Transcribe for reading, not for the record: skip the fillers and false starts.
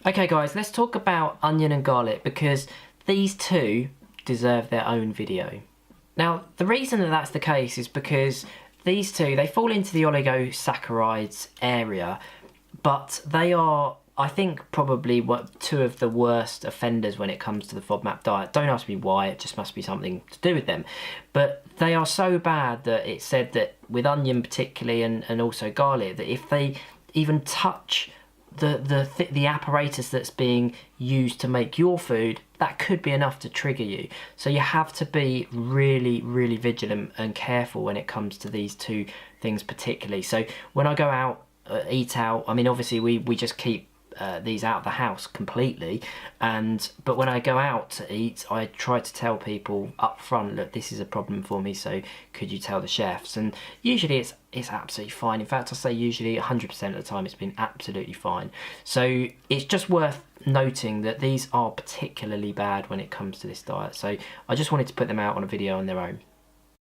Okay guys, let's talk about onion and garlic because these two deserve their own video. Now, the reason that that's the case is because these two, they fall into the oligosaccharides area, but they are, I think, probably two of the worst offenders when it comes to the FODMAP diet. Don't ask me why, it just must be something to do with them. But they are so bad that it's said that with onion particularly and also garlic, that if they even touch the apparatus that's being used to make your food, that could be enough to trigger you. So you have to be really, really vigilant and careful when it comes to these two things particularly. So when I go out, eat out, I mean obviously we just keep these out of the house completely, but when I go out to eat, I try to tell people up front, look, this is a problem for me, so could you tell the chefs? And usually it's absolutely fine. In fact, I say usually 100% of the time it's been absolutely fine. So it's just worth noting that these are particularly bad when it comes to this diet. So I just wanted to put them out on a video on their own.